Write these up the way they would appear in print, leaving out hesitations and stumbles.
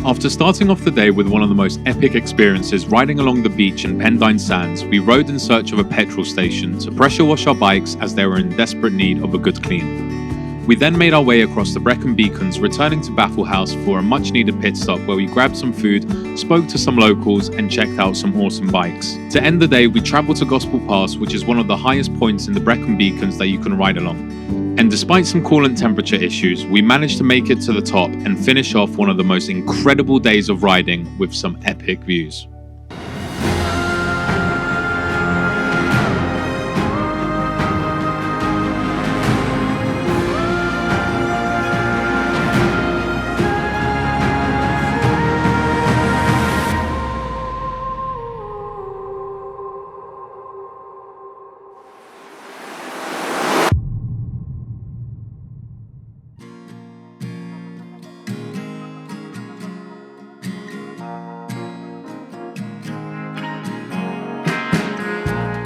After starting off the day with one of the most epic experiences riding along the beach in Pendine Sands, we rode in search of a petrol station to pressure wash our bikes as they were in desperate need of a good clean. We then made our way across the Brecon Beacons, returning to Baffle Haus for a much needed pit stop where we grabbed some food, spoke to some locals and checked out some awesome bikes. To end the day, we travelled to Gospel Pass, which is one of the highest points in the Brecon Beacons that you can ride along. And despite some coolant temperature issues, we managed to make it to the top and finish off one of the most incredible days of riding with some epic views.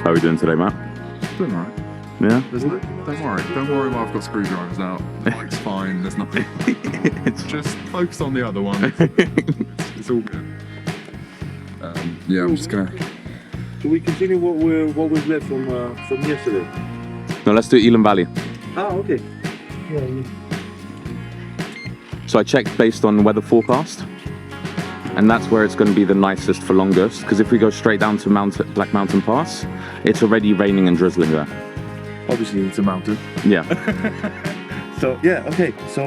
How are we doing today, Matt? Doing alright. Yeah? Don't worry while I've got screwdrivers out. It's fine, there's nothing. Just focus on the other one. It's all good. Yeah, I'm just gonna... Do we continue what we've left from yesterday? No, let's do Elan Valley. Ah, okay. So I checked based on weather forecast, and that's where it's going to be the nicest for longest, because if we go straight down to Black Mountain Pass, it's already raining and drizzling there. Obviously, it's a mountain. Yeah. So yeah, okay. So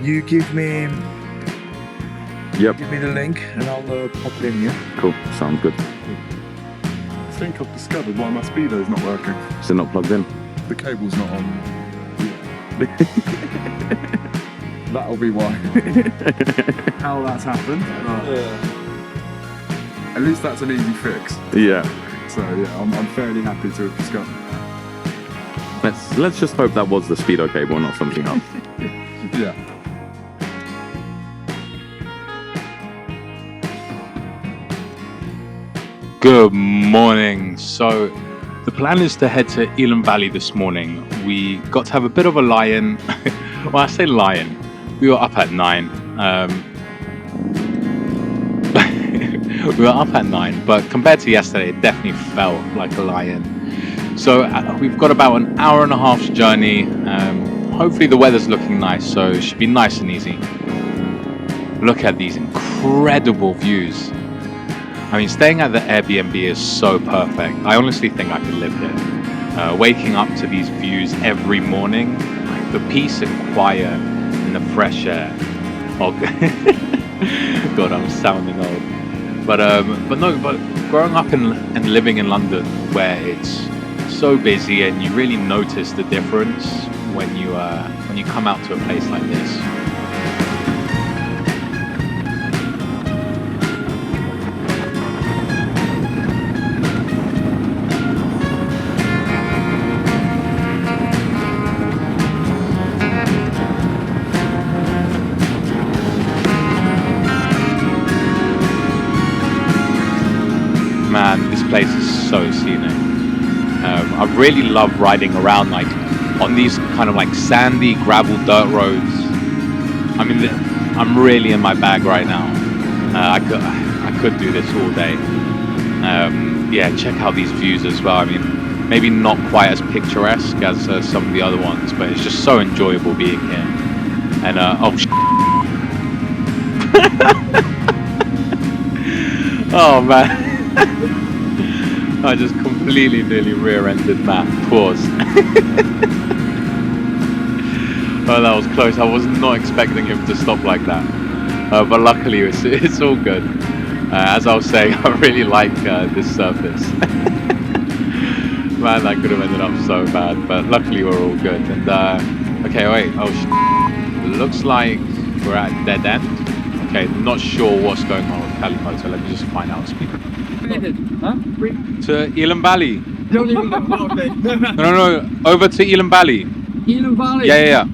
you give me the link, and I'll pop it in here. Cool. Sounds good. I think I've discovered why my speedo's not working. Is it not plugged in? The cable's not on. That'll be why. How that's happened. At least that's an easy fix. Yeah. So yeah, I'm fairly happy to have discovered. Let's just hope that was the speedo cable, not something else. Yeah. Good morning. So the plan is to head to Elan Valley this morning. We got to have a bit of a lie-in. Well, I say lie-in. We were up at 9. We were up at 9, but compared to yesterday, it definitely felt like a lie-in. So we've got about an hour and a half's journey. Hopefully the weather's looking nice, so it should be nice and easy. Look at these incredible views. I mean, staying at the Airbnb is so perfect. I honestly think I could live here. Waking up to these views every morning, like the peace and quiet and the fresh air. Oh, God, I'm sounding old. But growing up and living in London, where it's so busy and you really notice the difference when you come out to a place like this. Man, this place is so scenic. I really love riding around like on these kind of like sandy gravel dirt roads. I mean, I'm really in my bag right now. I could do this all day. Yeah, check out these views as well. I mean, maybe not quite as picturesque as some of the other ones, but it's just so enjoyable being here. And oh man. I just completely nearly rear-ended Matt. Pause. Oh, that was close. I was not expecting him to stop like that. But luckily, it's all good. As I was saying, I really like this surface. Man, that could have ended up so bad. But luckily, we're all good. And okay, wait. Oh, looks like we're at dead end. Okay, not sure what's going on with Calimoto. Let me just find out. Huh? To Elan Valley. Don't even look at me. No, over to Elan Valley. Elan Valley? Yeah.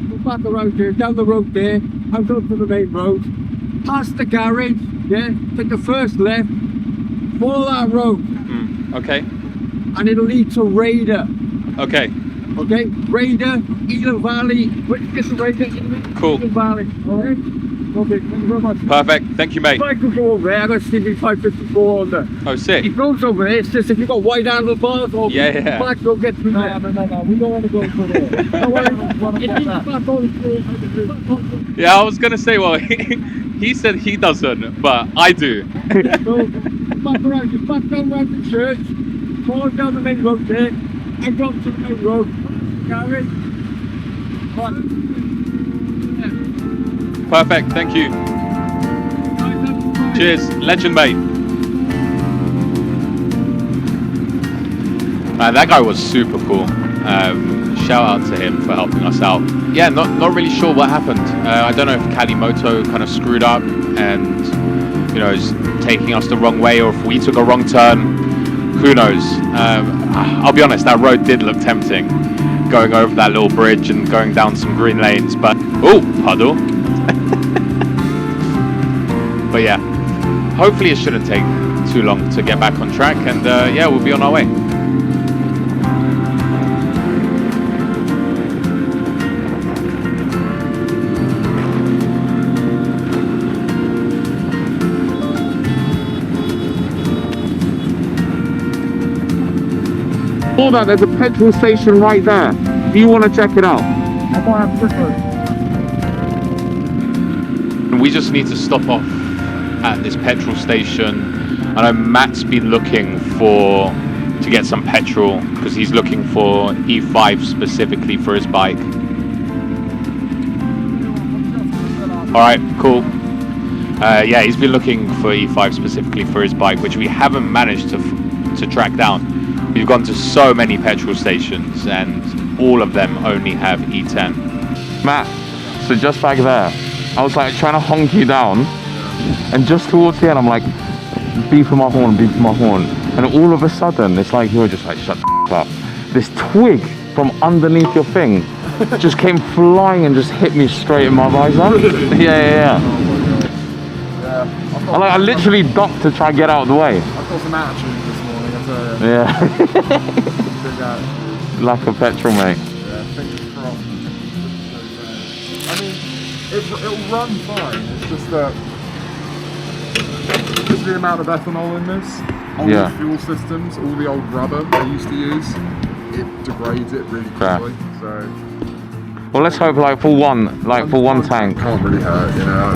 Go back around here, down the road there, out onto the main road, past the garage, yeah, take the first left, follow that road. Okay. And it'll lead to Raider. Okay. Okay, Raider, Elan Valley. Which is the Raider? Cool. Elan Valley. Alright? Okay, thank you very much. Perfect. Thank you, mate. Bike will go over there. I got CV554 on there. Oh, sick. It goes over there. It's just if you've got wide handlebars or Yeah. bike will get through there. No. We don't want to go through there. Don't worry. It needs back on through. Yeah, I was gonna say, well, he said he doesn't, but I do. So, back around, just back down around the church, fall down the main road there, and go to the main road. Garage. Perfect. Thank you. Cheers. Legend, mate. That guy was super cool. Shout out to him for helping us out. Yeah, not really sure what happened. I don't know if Kalimoto kind of screwed up and, you know, is taking us the wrong way, or if we took a wrong turn. Who knows? I'll be honest, that road did look tempting, going over that little bridge and going down some green lanes, but oh, puddle. But yeah, hopefully it shouldn't take too long to get back on track, and yeah, we'll be on our way. Hold on, there's a petrol station right there. Do you want to check it out? I might have different. We just need to stop off at this petrol station. I know Matt's been looking to get some petrol because he's looking for E5 specifically for his bike. Alright, cool. Yeah, he's been looking for E5 specifically for his bike, which we haven't managed to track down. We've gone to so many petrol stations and all of them only have E10. Matt, so just back there, I was like trying to honk you down, and just towards the end I'm like beeping my horn, and all of a sudden it's like you're just like, shut the f up. This twig from underneath your thing just came flying and just hit me straight in my visor. Yeah. I literally ducked to try and get out of the way. I've got some attitude this morning, I tell you. Yeah. Lack of petrol, mate. Yeah, fingers crossed. I mean, it'll run fine. It's just that because the amount of ethanol in this, old fuel systems, all the old rubber they used to use, it degrades it really quickly. So, well, let's hope like for one tank. Can't really hurt, you know.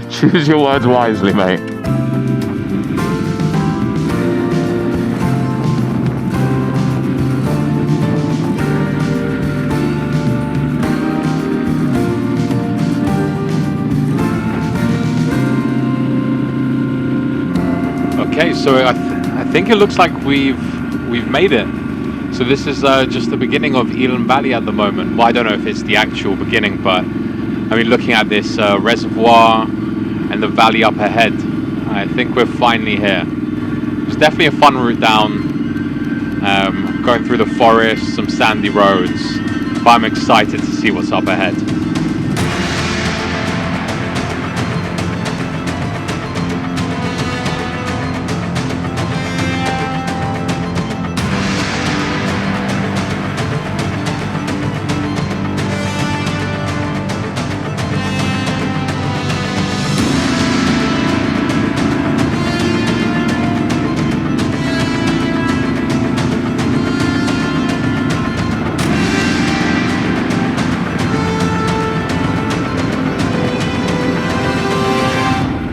Choose your words wisely, mate. Okay, so I think it looks like we've made it. So this is just the beginning of Elan Valley at the moment. Well, I don't know if it's the actual beginning, but I mean, looking at this reservoir and the valley up ahead, I think we're finally here. It's definitely a fun route down, going through the forest, some sandy roads, but I'm excited to see what's up ahead.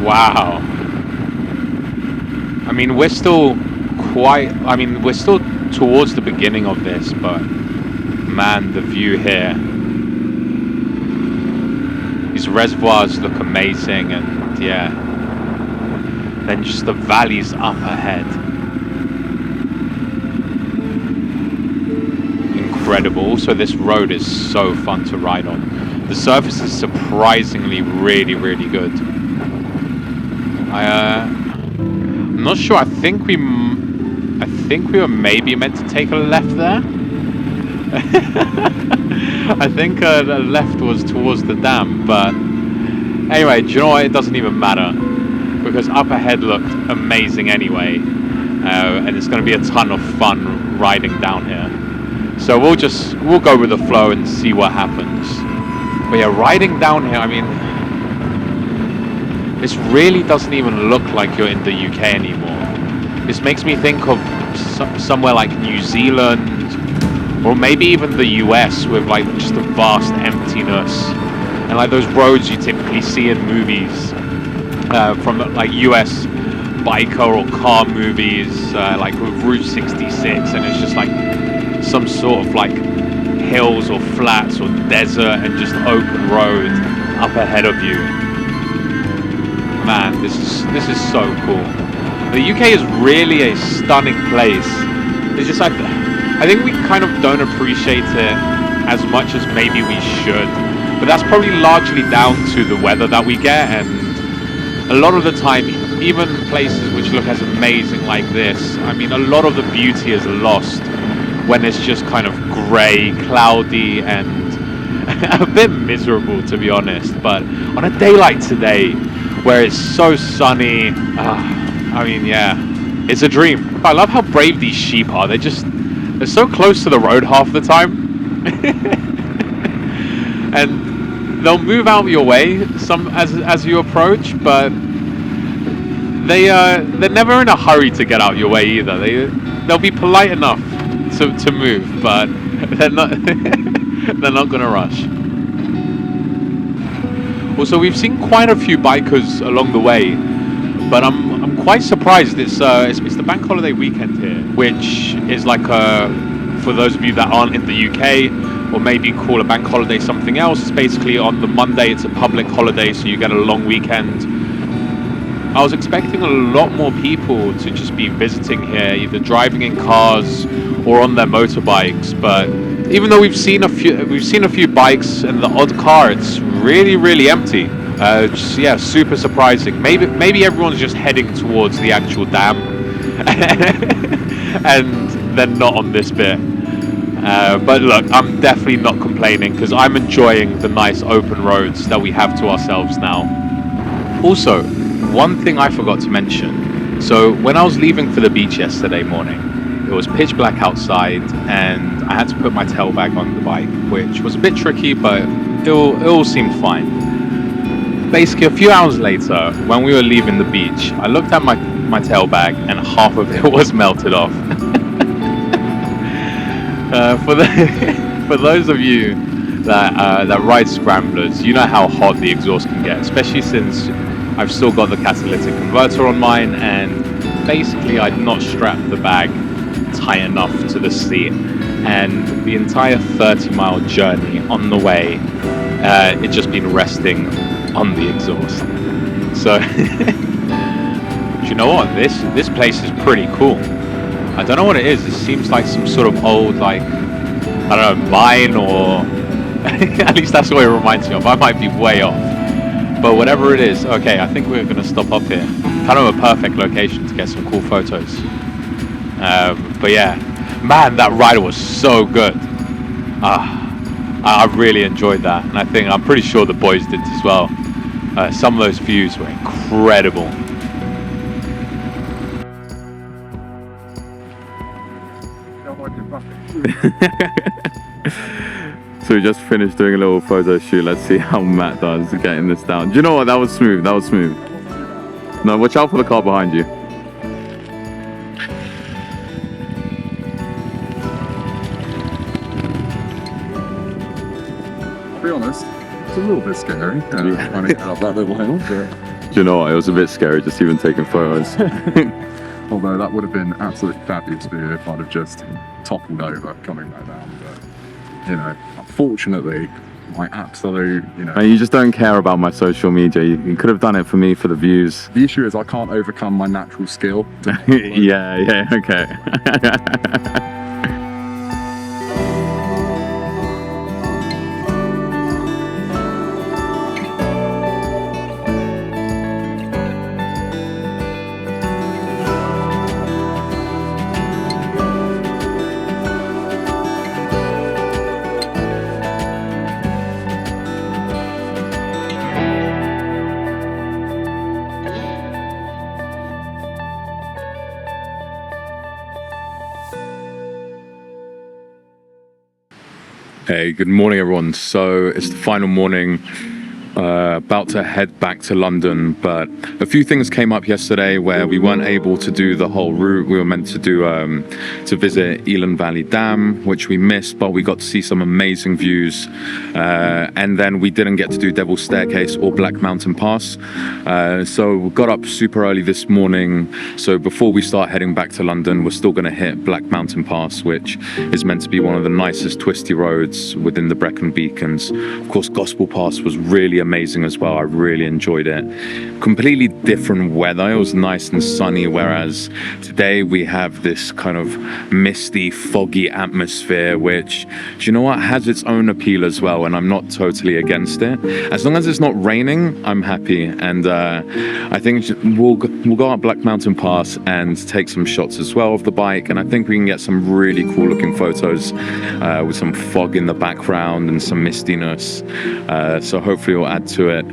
Wow. I mean, we're still towards the beginning of this, but man, the view here. These reservoirs look amazing, and yeah. Then just the valleys up ahead. Incredible. Also, this road is so fun to ride on. The surface is surprisingly really, really good. I'm not sure. I think we were maybe meant to take a left there. I think the left was towards the dam, but anyway, do you know what? It doesn't even matter because up ahead looked amazing anyway. and it's going to be a ton of fun riding down here. So we'll go with the flow and see what happens. But yeah, riding down here, I mean, this really doesn't even look like you're in the UK anymore. This makes me think of somewhere like New Zealand, or maybe even the US, with like just a vast emptiness and like those roads you typically see in movies, from like US biker or car movies, like with Route 66, and it's just like some sort of like hills or flats or desert and just open road up ahead of you. Man, this is so cool. The UK is really a stunning place. It's just like, I think we kind of don't appreciate it as much as maybe we should, but that's probably largely down to the weather that we get, and a lot of the time, even places which look as amazing like this, I mean, a lot of the beauty is lost when it's just kind of grey, cloudy, and a bit miserable, to be honest. But on a day like today, where it's so sunny, I mean, yeah, it's a dream. I love how brave these sheep are. They're so close to the road half the time. And they'll move out of your way as you approach, but they're never in a hurry to get out of your way either. They'll be polite enough to move, but they're not gonna rush. Also, we've seen quite a few bikers along the way, but I'm quite surprised. It's the bank holiday weekend here, which is like for those of you that aren't in the UK, or maybe call a bank holiday something else, it's basically on the Monday. It's a public holiday, so you get a long weekend. I was expecting a lot more people to just be visiting here, either driving in cars or on their motorbikes. But even though we've seen a few bikes and the odd car, it's really empty. Yeah, super surprising. Maybe everyone's just heading towards the actual dam, and they're not on this bit. But look, I'm definitely not complaining, because I'm enjoying the nice open roads that we have to ourselves now. Also, one thing I forgot to mention. So when I was leaving for the beach yesterday morning, it was pitch black outside, and I had to put my tail bag on the bike, which was a bit tricky, but it all seemed fine. Basically, a few hours later, when we were leaving the beach, I looked at my tail bag, and half of it was melted off. For those of you that ride scramblers, you know how hot the exhaust can get, especially since I've still got the catalytic converter on mine, and basically I'd not strapped the bag tight enough to the seat, and the entire 30-mile journey on the way, it's just been resting on the exhaust. So, do you know what? This place is pretty cool. I don't know what it is. It seems like some sort of old, like, I don't know, mine, or at least that's what it reminds me of. I might be way off. But whatever it is, okay, I think we're going to stop up here. Kind of a perfect location to get some cool photos. But yeah, man, that ride was so good. I really enjoyed that, and I'm pretty sure the boys did as well. Some of those views were incredible. So we just finished doing a little photo shoot. Let's see how Matt does getting this down. Do you know what? That was smooth. No, watch out for the car behind you. To be honest, it's a little bit scary. Trying to get up that little hill. Do you know what? It was a bit scary just even taking photos. Although that would have been absolutely fabulous if I'd have just toppled over coming back down. But, you know, unfortunately, my absolute, And you just don't care about my social media. You could have done it for me for the views. The issue is I can't overcome my natural skill. yeah, okay. Hey, good morning, everyone. So it's the final morning. About to head back to London, but a few things came up yesterday where we weren't able to do the whole route. We were meant to do to visit Elan Valley Dam, which we missed, but we got to see some amazing views. And then we didn't get to do Devil's Staircase or Black Mountain Pass. So we got up super early this morning. So before we start heading back to London, we're still going to hit Black Mountain Pass, which is meant to be one of the nicest twisty roads within the Brecon Beacons. Of course, Gospel Pass was really amazing as well. I really enjoyed it. Completely different weather. It was nice and sunny, whereas today we have this kind of misty, foggy atmosphere, which, do you know what, has its own appeal as well, and I'm not totally against it. As long as it's not raining, I'm happy. And I think we'll go up Black Mountain Pass and take some shots as well of the bike, and I think we can get some really cool looking photos with some fog in the background and some mistiness. So hopefully we'll add to it.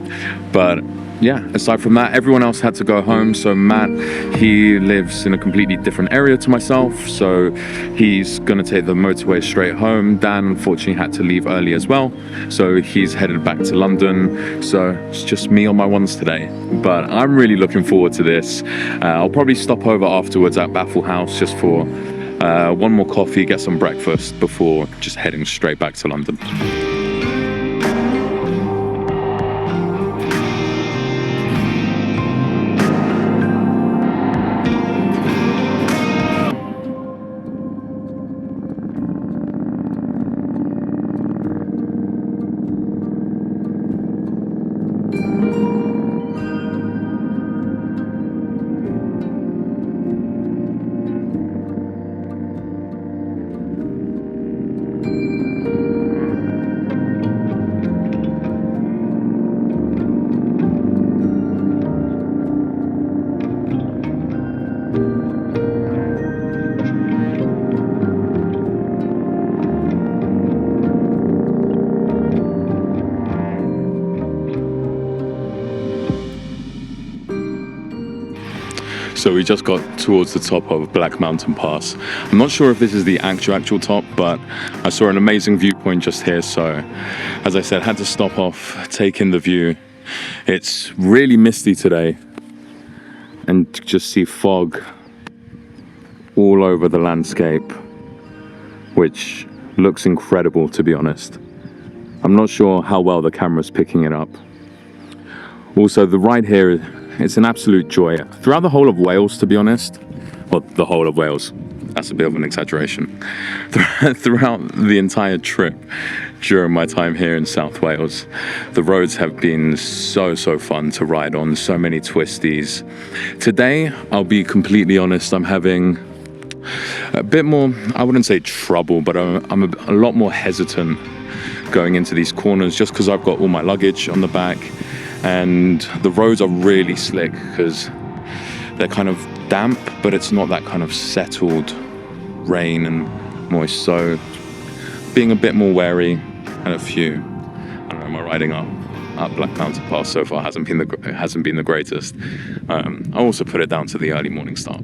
But yeah, aside from that, everyone else had to go home. So Matt, he lives in a completely different area to myself, so he's gonna take the motorway straight home. Dan unfortunately had to leave early as well, so he's headed back to London. So it's just me on my ones today, but I'm really looking forward to this. I'll probably stop over afterwards at Baffle Haus just for one more coffee, get some breakfast before just heading straight back to London. So we just got towards the top of Black Mountain Pass. I'm not sure if this is the actual top, but I saw an amazing viewpoint just here. So as I said, had to stop off, take in the view. It's really misty today and just see fog all over the landscape, which looks incredible, to be honest. I'm not sure how well the camera's picking it up. Also, the ride here, it's an absolute joy. Throughout the whole of Wales, to be honest, well, the whole of Wales, that's a bit of an exaggeration. Throughout the entire trip, during my time here in South Wales, the roads have been so fun to ride on, so many twisties. Today, I'll be completely honest, I'm having a bit more, I wouldn't say trouble, but I'm a lot more hesitant going into these corners just because I've got all my luggage on the back. And the roads are really slick because they're kind of damp, but it's not that kind of settled rain and moist. So being a bit more wary, and a few, I don't know, my riding up Black Mountain Pass so far hasn't been the greatest. I also put it down to the early morning start.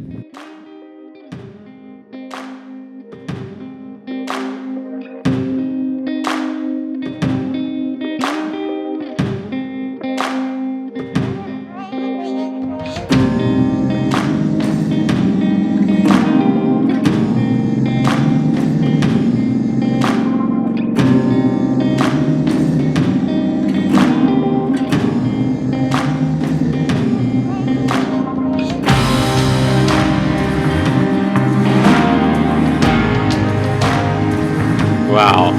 Wow,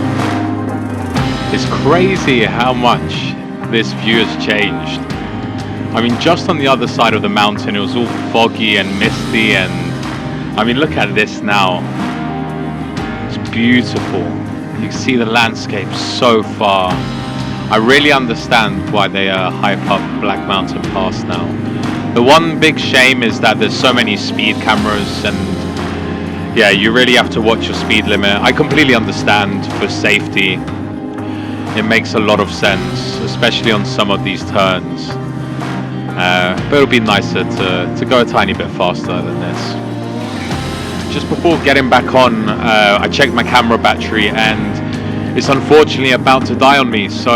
it's crazy how much this view has changed. I mean, just on the other side of the mountain, it was all foggy and misty, and I mean, look at this now. It's beautiful. You can see the landscape so far. I really understand why they hype up Black Mountain Pass now. The one big shame is that there's so many speed cameras, and yeah, you really have to watch your speed limit. I completely understand for safety. It makes a lot of sense, especially on some of these turns. But it'll be nicer to go a tiny bit faster than this. Just before getting back on, I checked my camera battery and it's unfortunately about to die on me. So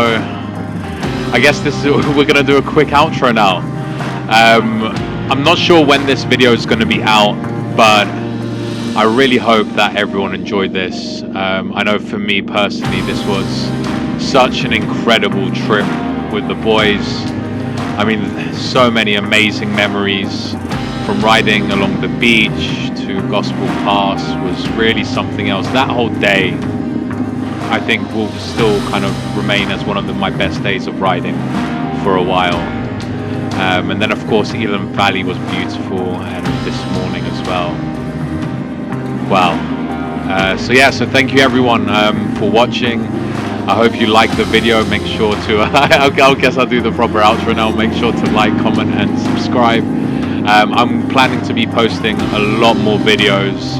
I guess we're gonna do a quick outro now. I'm not sure when this video is gonna be out, but I really hope that everyone enjoyed this. I know for me personally, this was such an incredible trip with the boys. I mean, so many amazing memories, from riding along the beach to Gospel Pass was really something else. That whole day, I think, will still kind of remain as one of my best days of riding for a while. And then of course Elan Valley was beautiful, and this morning as well. Wow. So thank you everyone for watching. I hope you liked the video. Make sure to I guess I'll do the proper outro now. Make sure to like, comment and subscribe. I'm planning to be posting a lot more videos,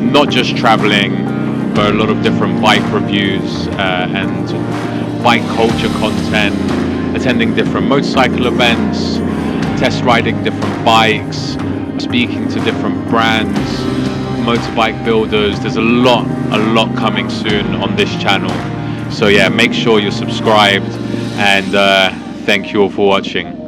not just traveling, but a lot of different bike reviews and bike culture content, attending different motorcycle events, test riding different bikes, speaking to different brands, motorbike builders. There's a lot coming soon on this channel. So yeah, make sure you're subscribed, and thank you all for watching.